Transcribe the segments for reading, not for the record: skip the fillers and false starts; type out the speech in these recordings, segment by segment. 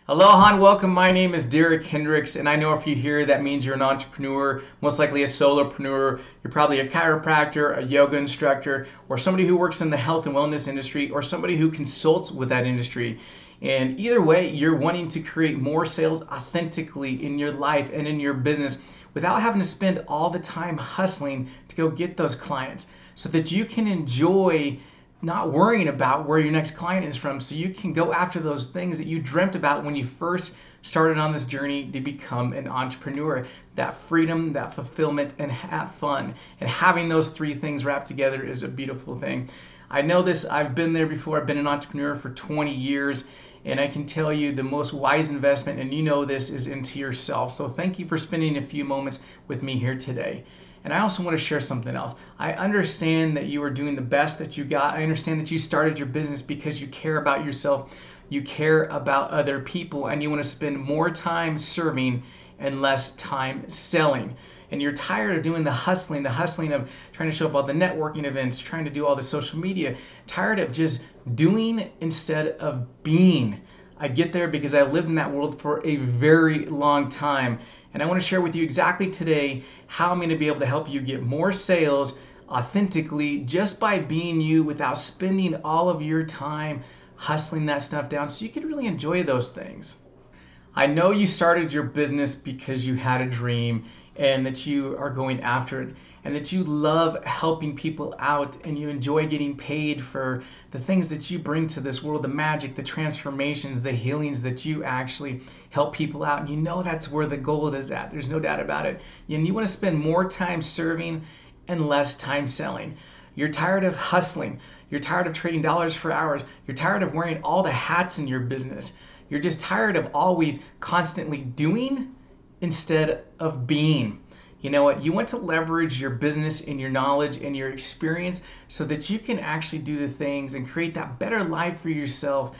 Aloha and welcome. My name is Derek Hendricks, and I know if you hear that means you're an entrepreneur, most likely a solopreneur. You're probably a chiropractor, a yoga instructor, or somebody who works in the health and wellness industry, or somebody who consults with that industry. And either way, you're wanting to create more sales authentically in your life and in your business without having to spend all the time hustling to go get those clients so that you can enjoy not worrying about where your next client is from, so you can go after those things that you dreamt about when you first started on this journey to become an entrepreneur. That freedom, that fulfillment, and have fun. And having those three things wrapped together is a beautiful thing. I know this, I've been there before. I've been an entrepreneur for 20 years, and I can tell you the most wise investment, and you know this, is into yourself. So thank you for spending a few moments with me here today. And I also want to share something else. I understand that you are doing the best that you got. I understand that you started your business because you care about yourself, you care about other people, and you want to spend more time serving and less time selling. And you're tired of doing the hustling of trying to show up all the networking events, trying to do all the social media, tired of just doing instead of being. I get there because I lived in that world for a very long time. And I want to share with you exactly today how I'm going to be able to help you get more sales authentically just by being you without spending all of your time hustling that stuff down so you can really enjoy those things. I know you started your business because you had a dream and that you are going after it and that you love helping people out and you enjoy getting paid for the things that you bring to this world, the magic, the transformations, the healings that you actually help people out. And you know that's where the gold is at. There's no doubt about it. And you want to spend more time serving and less time selling. You're tired of hustling. You're tired of trading dollars for hours. You're tired of wearing all the hats in your business. You're just tired of always constantly doing instead of being. You know what? You want to leverage your business and your knowledge and your experience so that you can actually do the things and create that better life for yourself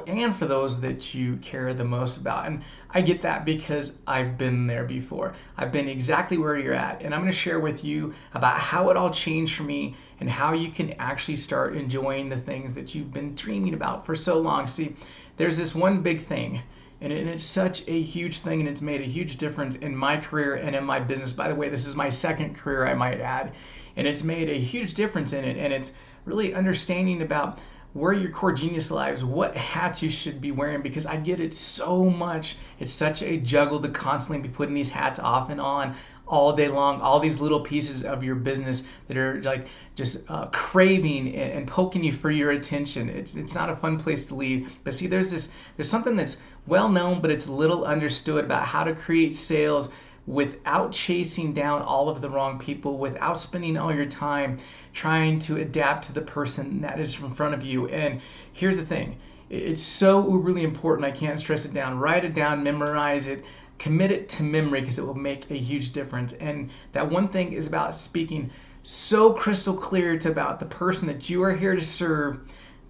and for those that you care the most about. And I get that because I've been there before. I've been exactly where you're at. And I'm going to share with you about how it all changed for me and how you can actually start enjoying the things that you've been dreaming about for so long. See, there's this one big thing. And it's such a huge thing, and it's made a huge difference in my career and in my business. By the way, this is my second career, I might add, and it's made a huge difference in it. And it's really understanding about where your core genius lies, what hats you should be wearing, because I get it so much. It's such a juggle to constantly be putting these hats off and on all day long, all these little pieces of your business that are like just craving and poking you for your attention. It's not a fun place to leave. But see, there's something that's well known, but it's little understood about how to create sales without chasing down all of the wrong people, without spending all your time trying to adapt to the person that is in front of you. And here's the thing. It's so really important. I can't stress it down. Write it down, memorize it, commit it to memory because it will make a huge difference. And that one thing is about speaking so crystal clear to about the person that you are here to serve,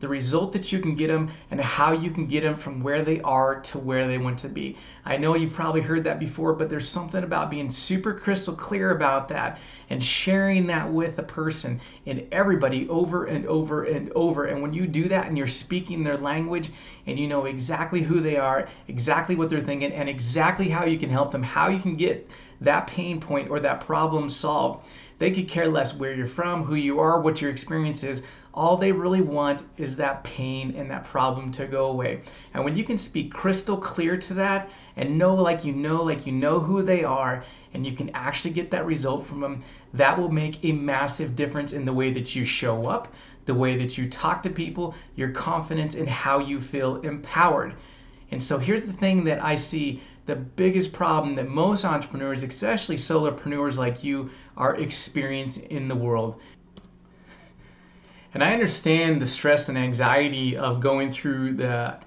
the result that you can get them, and how you can get them from where they are to where they want to be. I know you've probably heard that before, but there's something about being super crystal clear about that and sharing that with a person and everybody over and over and over. And when you do that and you're speaking their language and you know exactly who they are, exactly what they're thinking, and exactly how you can help them, how you can get that pain point or that problem solved, they could care less where you're from, who you are, what your experience is. All they really want is that pain and that problem to go away. And when you can speak crystal clear to that and know like you know who they are, and you can actually get that result from them, that will make a massive difference in the way that you show up, the way that you talk to people, your confidence, and how you feel empowered. And so here's the thing that I see the biggest problem that most entrepreneurs, especially solopreneurs like you, are experiencing in the world. And I understand the stress and anxiety of going through that.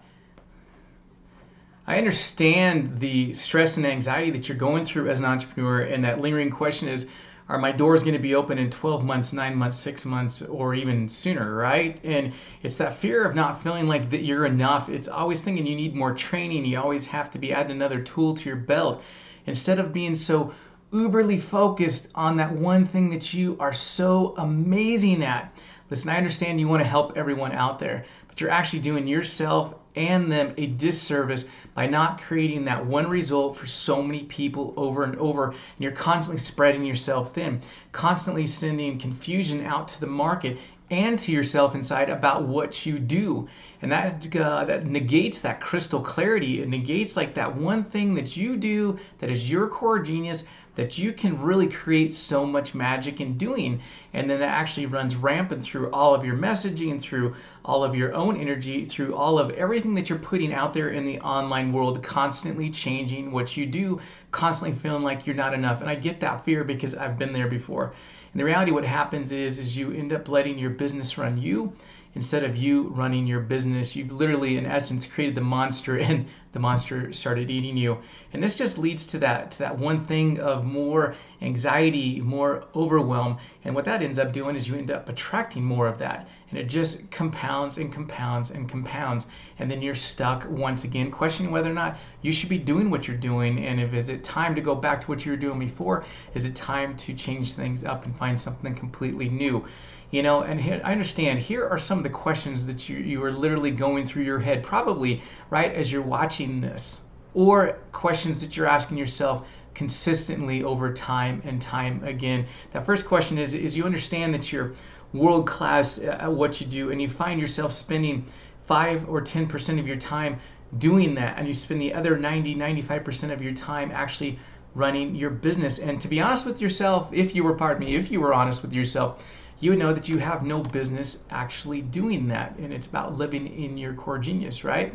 I understand the stress and anxiety that you're going through as an entrepreneur, and that lingering question is, are my doors going to be open in 12 months, 9 months, 6 months, or even sooner, right? And it's that fear of not feeling like that you're enough. It's always thinking you need more training. You always have to be adding another tool to your belt instead of being so uberly focused on that one thing that you are so amazing at. Listen, I understand you want to help everyone out there, but you're actually doing yourself and them a disservice by not creating that one result for so many people over and over. And you're constantly spreading yourself thin, constantly sending confusion out to the market and to yourself inside about what you do. And that negates that crystal clarity. It negates like that one thing that you do that is your core genius, that you can really create so much magic in doing. And then that actually runs rampant through all of your messaging, through all of your own energy, through all of everything that you're putting out there in the online world, constantly changing what you do, constantly feeling like you're not enough. And I get that fear because I've been there before. And the reality, what happens is you end up letting your business run you instead of you running your business. You've literally, in essence, created the monster, and the monster started eating you. And this just leads to that one thing of more anxiety, more overwhelm. And what that ends up doing is you end up attracting more of that. And it just compounds and compounds and compounds. And then you're stuck once again questioning whether or not you should be doing what you're doing. And is it time to go back to what you were doing before? Is it time to change things up and find something completely new? You know, and here, I understand, here are some of the questions that you are literally going through your head, probably right as you're watching this, or questions that you're asking yourself consistently over time and time again. That first question is you understand that you're world class at what you do, and you find yourself spending 5 or 10% of your time doing that, and you spend the other 95% of your time actually running your business. And to be honest with yourself, if you were honest with yourself, you would know that you have no business actually doing that. And it's about living in your core genius, right?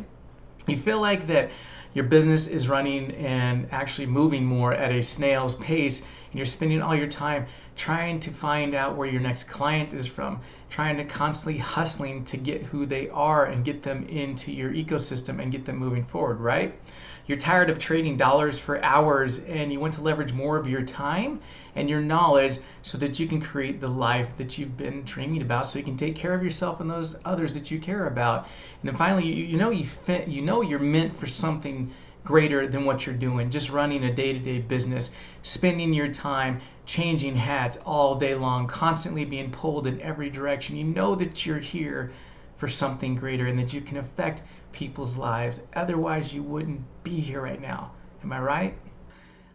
You feel like that your business is running and actually moving more at a snail's pace, and you're spending all your time trying to find out where your next client is from, trying to constantly hustling to get who they are and get them into your ecosystem and get them moving forward, right? You're tired of trading dollars for hours, and you want to leverage more of your time and your knowledge so that you can create the life that you've been dreaming about, so you can take care of yourself and those others that you care about. And then finally, you know you're meant for something greater than what you're doing, just running a day-to-day business, spending your time changing hats all day long, constantly being pulled in every direction. You know that you're here for something greater and that you can affect people's lives. Otherwise, you wouldn't be here right now. Am I right?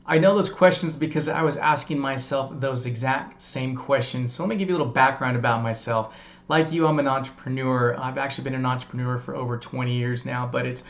I know those questions because I was asking myself those exact same questions. So let me give you a little background about myself. Like you, I'm an entrepreneur. I've actually been an entrepreneur for over 20 years now, but it's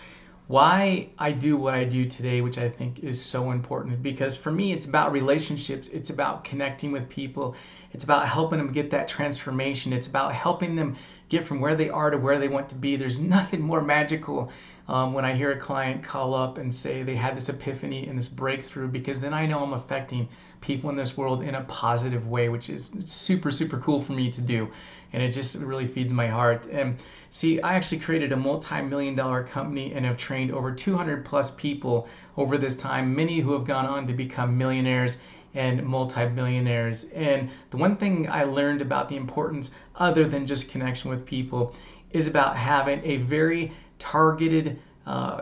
why I do what I do today, which I think is so important, because for me, it's about relationships. It's about connecting with people. It's about helping them get that transformation. It's about helping them get from where they are to where they want to be. There's nothing more magical when I hear a client call up and say they had this epiphany and this breakthrough, because then I know I'm affecting people in this world in a positive way, which is super, super cool for me to do. And it just really feeds my heart. And see, I actually created a multi-million-dollar company and have trained over 200 plus people over this time, many who have gone on to become millionaires and multi-billionaires. And the one thing I learned about the importance, other than just connection with people, is about having a very targeted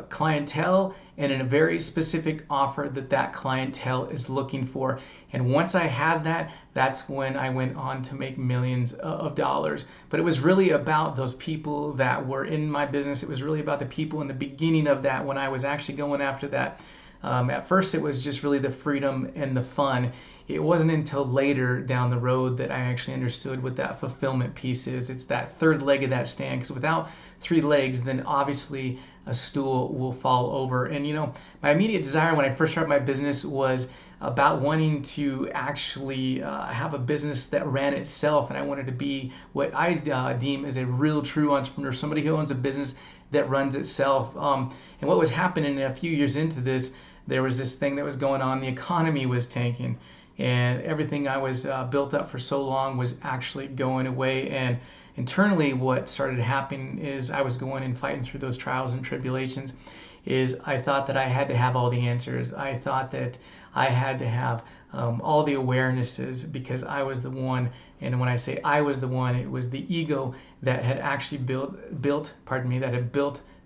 clientele and in a very specific offer that clientele is looking for. And once I had that, that's when I went on to make millions of dollars. But it was really about those people that were in my business. It was really about the people in the beginning of that, when I was actually going after that. At first, it was just really the freedom and the fun. It wasn't until later down the road that I actually understood what that fulfillment piece is. It's that third leg of that stand, because without 3 legs, then obviously a stool will fall over. And you know, my immediate desire when I first started my business was about wanting to actually have a business that ran itself, and I wanted to be what I deem as a real true entrepreneur, somebody who owns a business that runs itself. And what was happening a few years into this, there was this thing that was going on. The economy was tanking, and everything I was built up for so long was actually going away. And internally, what started happening is I was going and fighting through those trials and tribulations. Is I thought that I had to have all the answers. I thought that I had to have all the awarenesses, because I was the one. And when I say I was the one, it was the ego that had actually built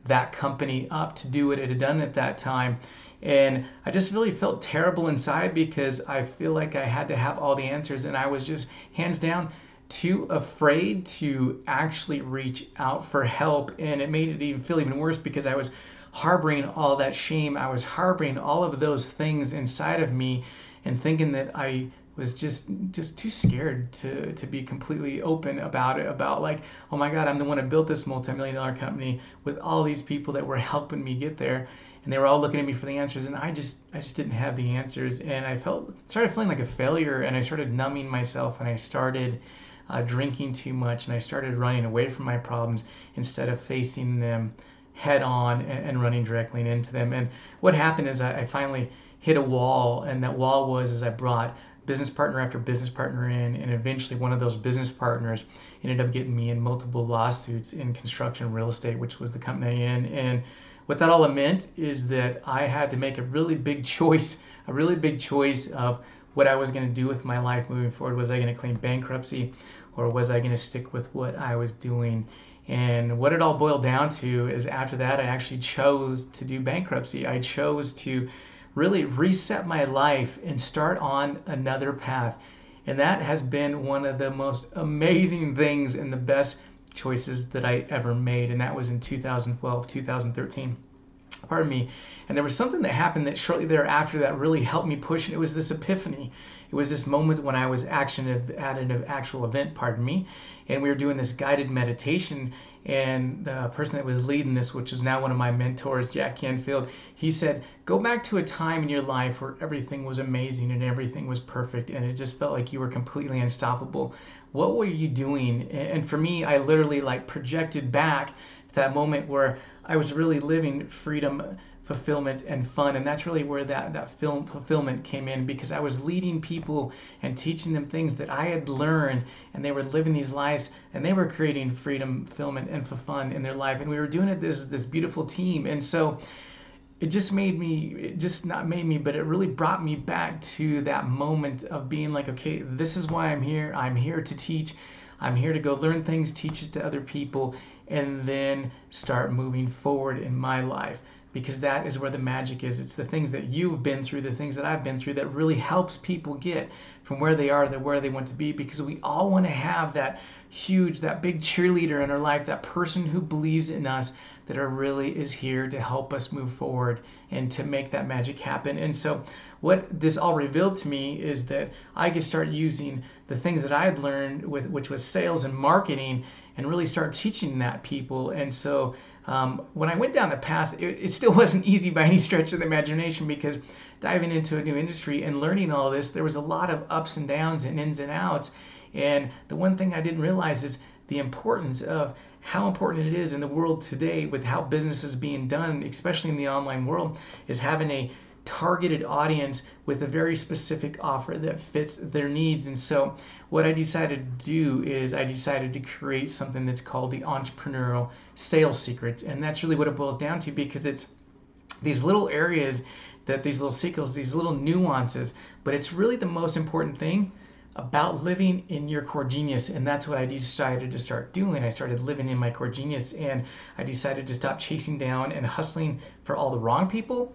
that company up to do what it had done at that time. And I just really felt terrible inside, because I feel like I had to have all the answers, and I was just hands down too afraid to actually reach out for help. And it made it even feel even worse because I was harboring all that shame. I was harboring all of those things inside of me and thinking that I was just too scared to be completely open about it, about like, oh my God, I'm the one who built this multi-million-dollar company with all these people that were helping me get there, and they were all looking at me for the answers, and I just didn't have the answers, and I started feeling like a failure, and I started numbing myself, and I started drinking too much, and I started running away from my problems instead of facing them head on and running directly into them. And what happened is I finally hit a wall, and that wall was as I brought business partner after business partner in, and eventually one of those business partners ended up getting me in multiple lawsuits in construction real estate, which was the company I'm in. And what that all meant is that I had to make a really big choice of what I was going to do with my life moving forward. Was I going to claim bankruptcy, or was I going to stick with what I was doing? And what it all boiled down to is after that, I actually chose to do bankruptcy. I chose to really reset my life and start on another path. And that has been one of the most amazing things and the best choices that I ever made. And that was in 2012, 2013. Pardon me. And there was something that happened that shortly thereafter that really helped me push. And it was this epiphany. It was this moment when I was at an actual event, pardon me, and we were doing this guided meditation. And the person that was leading this, which is now one of my mentors, Jack Canfield, he said, go back to a time in your life where everything was amazing and everything was perfect and it just felt like you were completely unstoppable. What were you doing? And for me, I literally like projected back to that moment where I was really living freedom, fulfillment, and fun. And that's really where that film fulfillment came in, because I was leading people and teaching them things that I had learned, and they were living these lives and they were creating freedom, fulfillment, and fun in their life. And we were doing it as this beautiful team. And so it just made me, it just not made me, but it really brought me back to that moment of being like, okay, this is why I'm here. I'm here to teach. I'm here to go learn things, teach it to other people, and then start moving forward in my life. Because that is where the magic is. It's the things that you've been through, the things that I've been through, that really helps people get from where they are to where they want to be. Because we all want to have that big cheerleader in our life, that person who believes in us, that really is here to help us move forward and to make that magic happen. And so what this all revealed to me is that I could start using the things that I had learned, which was sales and marketing, and really start teaching that people. And so when I went down the path, it still wasn't easy by any stretch of the imagination, because diving into a new industry and learning all this, there was a lot of ups and downs and ins and outs. And the one thing I didn't realize is the importance of how important it is in the world today with how business is being done, especially in the online world, is having a targeted audience with a very specific offer that fits their needs. And so what I decided to do is I decided to create something that's called the Entrepreneurial Sales Secrets. And that's really what it boils down to, because it's these little areas, that these little secrets, these little nuances, but it's really the most important thing about living in your core genius. And that's what I decided to start doing. I started living in my core genius, and I decided to stop chasing down and hustling for all the wrong people,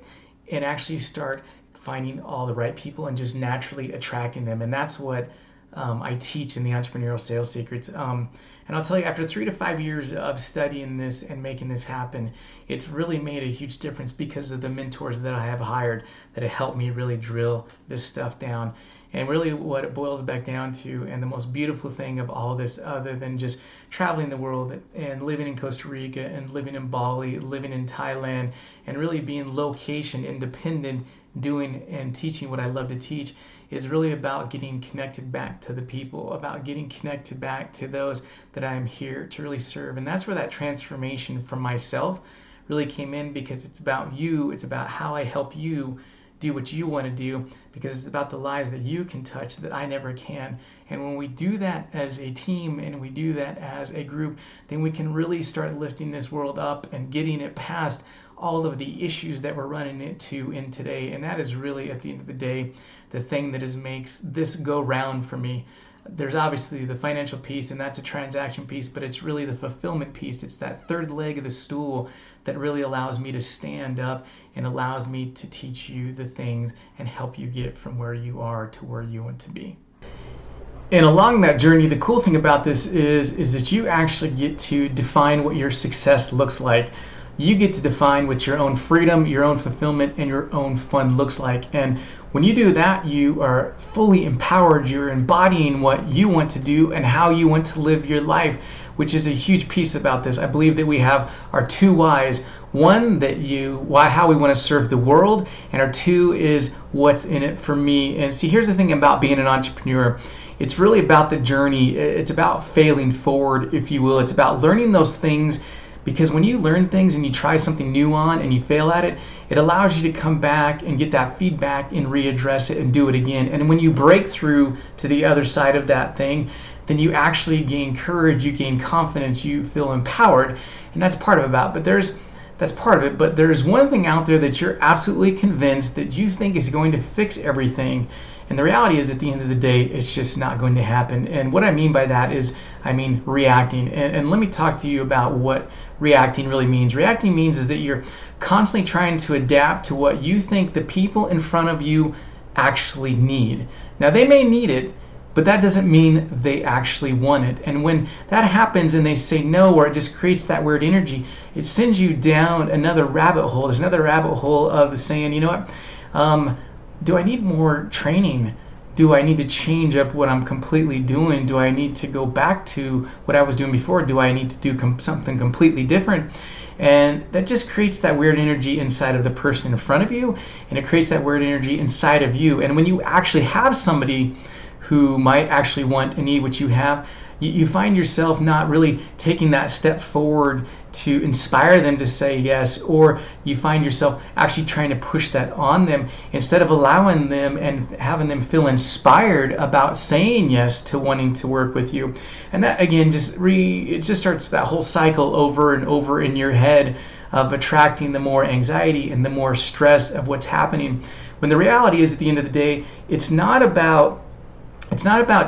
and actually start finding all the right people and just naturally attracting them. And that's what I teach in the Entrepreneurial Sales Secrets. And I'll tell you, after 3 to 5 years of studying this and making this happen, it's really made a huge difference because of the mentors that I have hired that have helped me really drill this stuff down. And really what it boils back down to, and the most beautiful thing of all of this, other than just traveling the world and living in Costa Rica and living in Bali, living in Thailand, and really being location independent, doing and teaching what I love to teach, is really about getting connected back to the people, about getting connected back to those that I'm here to really serve. And that's where that transformation from myself really came in, because it's about you. It's about how I help you do what you want to do, because it's about the lives that you can touch that I never can. And when we do that as a team and we do that as a group, then we can really start lifting this world up and getting it past all of the issues that we're running into in today. And that is really, at the end of the day, the thing that makes this go round for me. There's obviously the financial piece, and that's a transaction piece, but it's really the fulfillment piece. It's that third leg of the stool that really allows me to stand up and allows me to teach you the things and help you get from where you are to where you want to be. And along that journey, the cool thing about this is that you actually get to define what your success looks like. You get to define what your own freedom, your own fulfillment, and your own fun looks like. And when you do that, you are fully empowered. You're embodying what you want to do and how you want to live your life, which is a huge piece about this. I believe that we have our two whys. One, how we want to serve the world, and our two is what's in it for me. And see, here's the thing about being an entrepreneur. It's really about the journey. It's about failing forward, if you will. It's about learning those things, because when you learn things and you try something new on and you fail at it, it allows you to come back and get that feedback and readdress it and do it again. And when you break through to the other side of that thing, then you actually gain courage, you gain confidence, you feel empowered, and that's part of it. But there's one thing out there that you're absolutely convinced that you think is going to fix everything. And the reality is, at the end of the day, it's just not going to happen. And what I mean by that is, I mean reacting. And let me talk to you about what reacting really means. Reacting means is that you're constantly trying to adapt to what you think the people in front of you actually need. Now, they may need it, but that doesn't mean they actually want it. And when that happens and they say no, or it just creates that weird energy, it sends you down another rabbit hole. There's another rabbit hole of saying, you know what, do I need more training? Do I need to change up what I'm completely doing? Do I need to go back to what I was doing before? Do I need to do something completely different? And that just creates that weird energy inside of the person in front of you, and it creates that weird energy inside of you. And when you actually have somebody who might actually want and need what you have, you find yourself not really taking that step forward to inspire them to say yes, or you find yourself actually trying to push that on them instead of allowing them and having them feel inspired about saying yes to wanting to work with you. And that again it just starts that whole cycle over and over in your head of attracting the more anxiety and the more stress of what's happening, when the reality is, at the end of the day, it's not about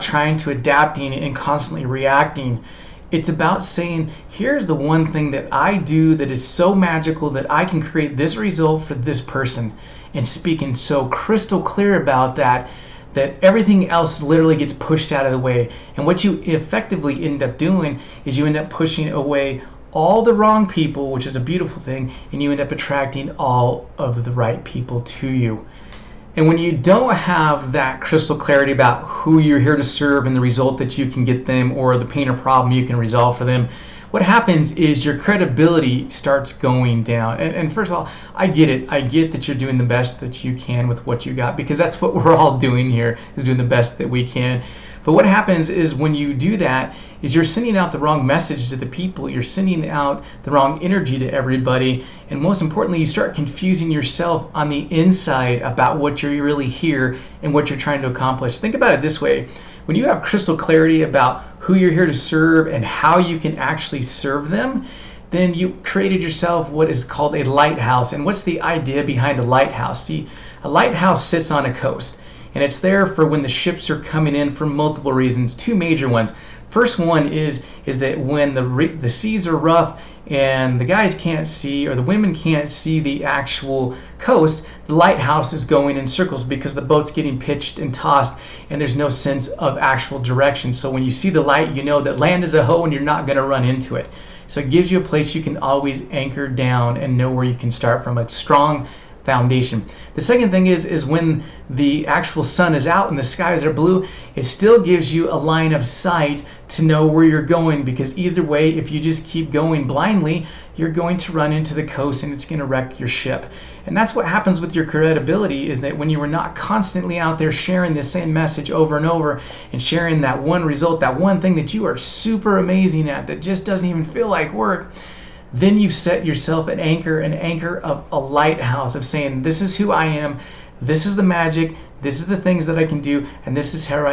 trying to adapting and constantly reacting. It's about saying, here's the one thing that I do that is so magical that I can create this result for this person, and speaking so crystal clear about that everything else literally gets pushed out of the way. And what you effectively end up doing is you end up pushing away all the wrong people, which is a beautiful thing, and you end up attracting all of the right people to you. And when you don't have that crystal clarity about who you're here to serve and the result that you can get them, or the pain or problem you can resolve for them, what happens is your credibility starts going down. And first of all, I get it. I get that you're doing the best that you can with what you got, because that's what we're all doing here, is doing the best that we can. But what happens is, when you do that, is you're sending out the wrong message to the people. You're sending out the wrong energy to everybody. And most importantly, you start confusing yourself on the inside about what you're really here and what you're trying to accomplish. Think about it this way. When you have crystal clarity about who you're here to serve and how you can actually serve them, then you created yourself what is called a lighthouse. And what's the idea behind a lighthouse? See, a lighthouse sits on a coast, and it's there for when the ships are coming in for multiple reasons. Two major ones. First one is that when the seas are rough and the guys can't see, or the women can't see the actual coast, the lighthouse is going in circles because the boat's getting pitched and tossed and there's no sense of actual direction. So when you see the light, you know that land is a hoe and you're not going to run into it. So it gives you a place you can always anchor down and know where you can start from, a strong foundation. The second thing is when the actual sun is out and the skies are blue, it still gives you a line of sight to know where you're going, because either way, if you just keep going blindly, you're going to run into the coast and it's going to wreck your ship. And that's what happens with your credibility, is that when you are not constantly out there sharing the same message over and over and sharing that one result, that one thing that you are super amazing at that just doesn't even feel like work, then you've set yourself an anchor of a lighthouse of saying, this is who I am, this is the magic, this is the things that I can do, and this is how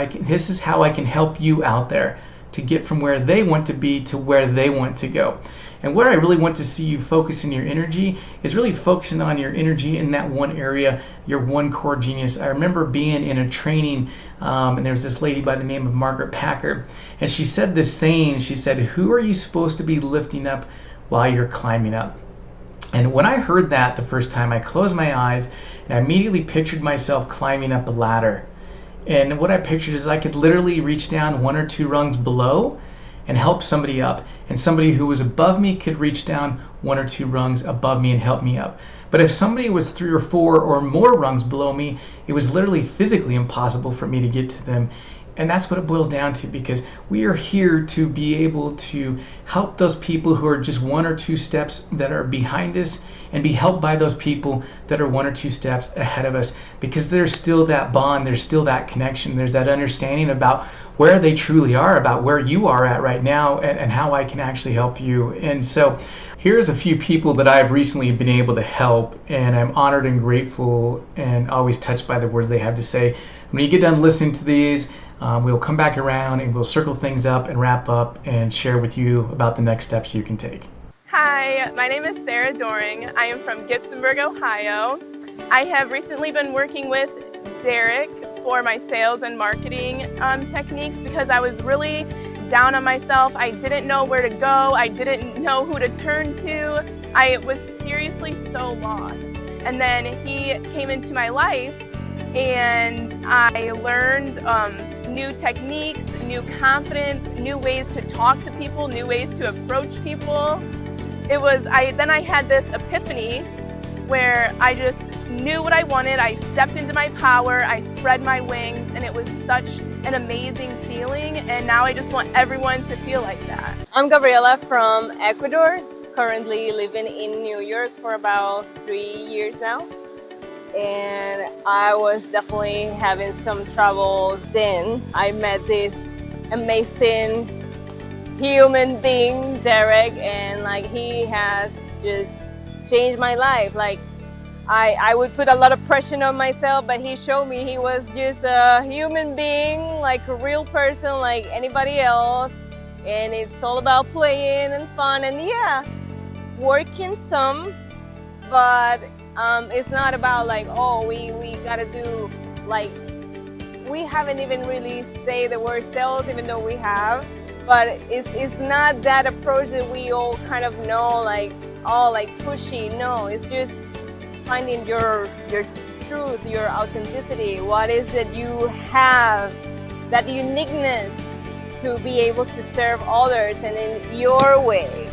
I can help you out there to get from where they want to be to where they want to go. And where I really want to see you focusing your energy is really focusing on your energy in that one area, your one core genius. I remember being in a training, and there was this lady by the name of Margaret Packard, and she said this saying. She said, who are you supposed to be lifting up while you're climbing up? And when I heard that the first time, I closed my eyes and I immediately pictured myself climbing up a ladder. And what I pictured is I could literally reach down 1 or 2 rungs below and help somebody up. And somebody who was above me could reach down 1 or 2 rungs above me and help me up. But if somebody was 3 or 4 or more rungs below me, it was literally physically impossible for me to get to them. And that's what it boils down to, because we are here to be able to help those people who are just 1 or 2 steps that are behind us, and be helped by those people that are 1 or 2 steps ahead of us, because there's still that bond, there's still that connection, there's that understanding about where they truly are, about where you are at right now, and how I can actually help you. And so here's a few people that I've recently been able to help, and I'm honored and grateful and always touched by the words they have to say. When you get done listening to these, we'll come back around and we'll circle things up and wrap up and share with you about the next steps you can take. Hi, my name is Sarah Doring. I am from Gibsonburg, Ohio. I have recently been working with Derek for my sales and marketing techniques, because I was really down on myself. I didn't know where to go. I didn't know who to turn to. I was seriously so lost. And then he came into my life, and I learned new techniques, new confidence, new ways to talk to people, new ways to approach people. Then I had this epiphany where I just knew what I wanted. I stepped into my power, I spread my wings, and it was such an amazing feeling, and now I just want everyone to feel like that. I'm Gabriela from Ecuador, currently living in New York for about 3 years now. And I was definitely having some trouble then. I met this amazing human being, Derek, and he has just changed my life. I would put a lot of pressure on myself, but he showed me he was just a human being, like a real person like anybody else. And it's all about playing and fun and working some, but it's not about we gotta do, we haven't even really say the word sales, even though we have, but it's not that approach that we all kind of know, pushy. No, it's just finding your truth, your authenticity. What is it you have, that uniqueness to be able to serve others, and in your way,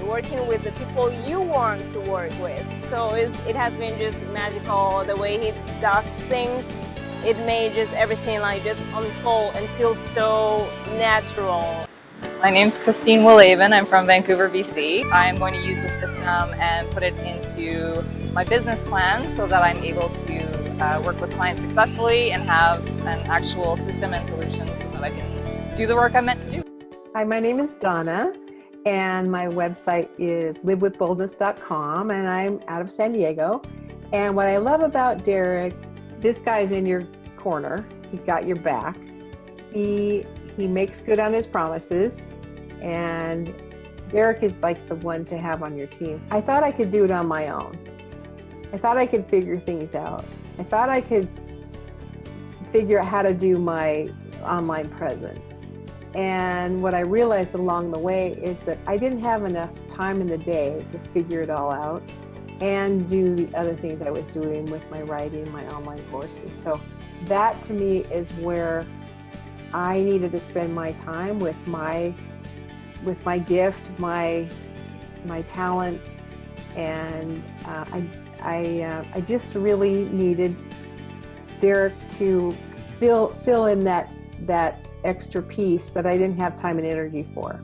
working with the people you want to work with. So it has been just magical the way he does things. It made just everything just unfold and feel so natural. My name's Christine Willaven. I'm from Vancouver, BC. I'm going to use the system and put it into my business plan so that I'm able to work with clients successfully and have an actual system and solution so that I can do the work I'm meant to do. Hi, my name is Donna, and my website is livewithboldness.com, and I'm out of San Diego. And what I love about Derek, this guy's in your corner. He's got your back. He makes good on his promises, and Derek is like the one to have on your team. I thought I could do it on my own. I thought I could figure things out. I thought I could figure out how to do my online presence. And what I realized along the way is that I didn't have enough time in the day to figure it all out and do the other things I was doing with my writing, my online courses. So that to me is where I needed to spend my time with my gift, my talents, and I just really needed Derek to fill in that extra piece that I didn't have time and energy for.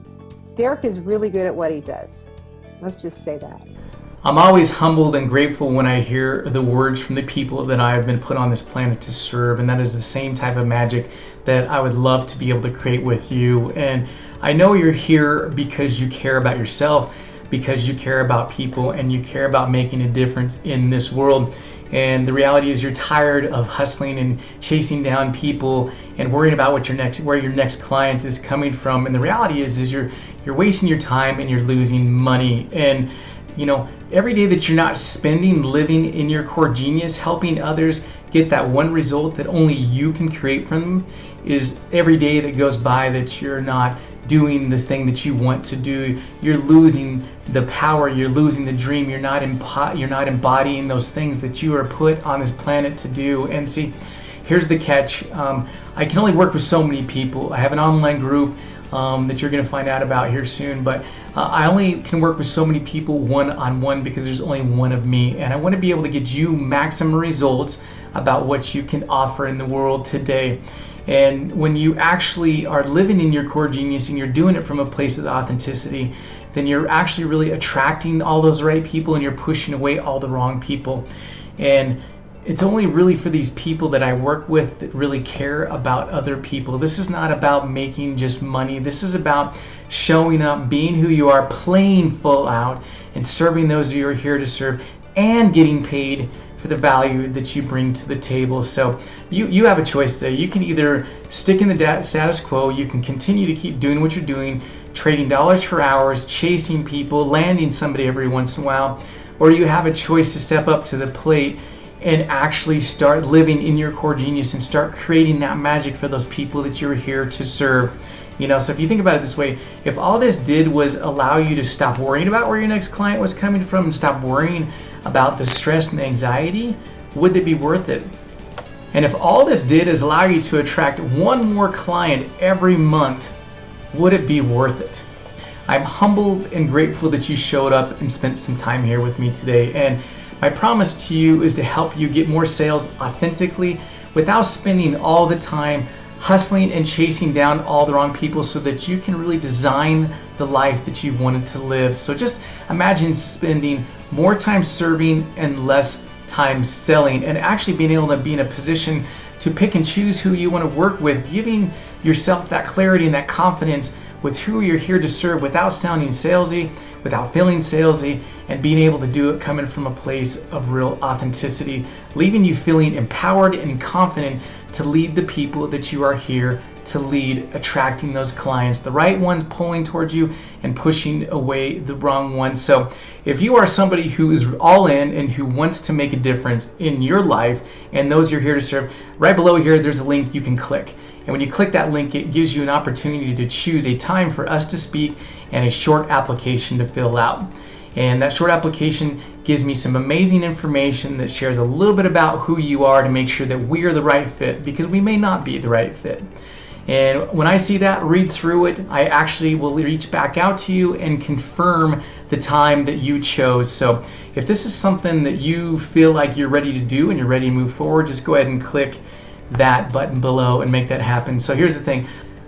Derek is really good at what he does. Let's just say that. I'm always humbled and grateful when I hear the words from the people that I have been put on this planet to serve, and that is the same type of magic that I would love to be able to create with you. And I know you're here because you care about yourself, because you care about people, and you care about making a difference in this world. And the reality is you're tired of hustling and chasing down people and worrying about where your next client is coming from. And the reality is you're wasting your time and you're losing money. And every day that you're not spending living in your core genius, helping others get that one result that only you can create from them, is every day that goes by that you're not doing the thing that you want to do. You're losing the power, you're losing the dream, you're not embodying those things that you are put on this planet to do. And see, here's the catch. I can only work with so many people. I have an online group that you're going to find out about here soon, but I only can work with so many people one-on-one because there's only one of me, and I want to be able to get you maximum results about what you can offer in the world today. And when you actually are living in your core genius and you're doing it from a place of authenticity, then you're actually really attracting all those right people and you're pushing away all the wrong people. And it's only really for these people that I work with that really care about other people. This is not about making just money. This is about showing up, being who you are, playing full out, and serving those you are here to serve, and getting paid for the value that you bring to the table. So you have a choice there. You can either stick in the status quo, you can continue to keep doing what you're doing, trading dollars for hours, chasing people, landing somebody every once in a while, or you have a choice to step up to the plate and actually start living in your core genius and start creating that magic for those people that you're here to serve. So if you think about it this way, if all this did was allow you to stop worrying about where your next client was coming from and stop worrying about the stress and the anxiety, would it be worth it? And if all this did is allow you to attract one more client every month, would it be worth it? I'm humbled and grateful that you showed up and spent some time here with me today. And my promise to you is to help you get more sales authentically without spending all the time hustling and chasing down all the wrong people, so that you can really design the life that you wanted to live. So just imagine spending more time serving and less time selling, and actually being able to be in a position to pick and choose who you want to work with, giving yourself that clarity and that confidence with who you're here to serve without sounding salesy, without feeling salesy, and being able to do it coming from a place of real authenticity, leaving you feeling empowered and confident to lead the people that you are here to lead, attracting those clients, the right ones pulling towards you and pushing away the wrong ones. So if you are somebody who is all in and who wants to make a difference in your life and those you're here to serve, right below here there's a link you can click. And when you click that link, it gives you an opportunity to choose a time for us to speak and a short application to fill out. And that short application gives me some amazing information that shares a little bit about who you are to make sure that we are the right fit, because we may not be the right fit. And when I see that, read through it, I actually will reach back out to you and confirm the time that you chose. So if this is something that you feel like you're ready to do and you're ready to move forward, just go ahead and click that button below and make that happen. So here's the thing,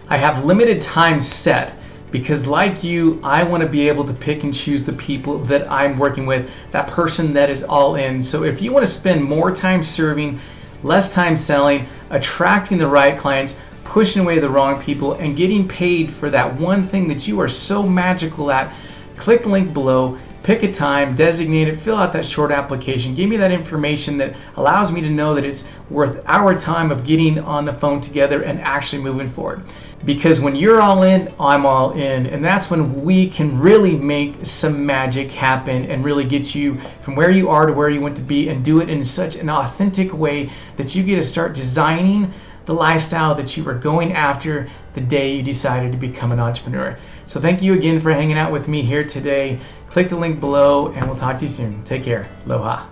I have limited time set because, like you, I want to be able to pick and choose the people that I'm working with, that person that is all in. So if you want to spend more time serving, less time selling, attracting the right clients, pushing away the wrong people, and getting paid for that one thing that you are so magical at, click the link below, pick a time, designate it, fill out that short application, give me that information that allows me to know that it's worth our time of getting on the phone together and actually moving forward. Because when you're all in, I'm all in, and that's when we can really make some magic happen and really get you from where you are to where you want to be, and do it in such an authentic way that you get to start designing the lifestyle that you were going after the day you decided to become an entrepreneur. So thank you again for hanging out with me here today. Click the link below and we'll talk to you soon. Take care. Aloha.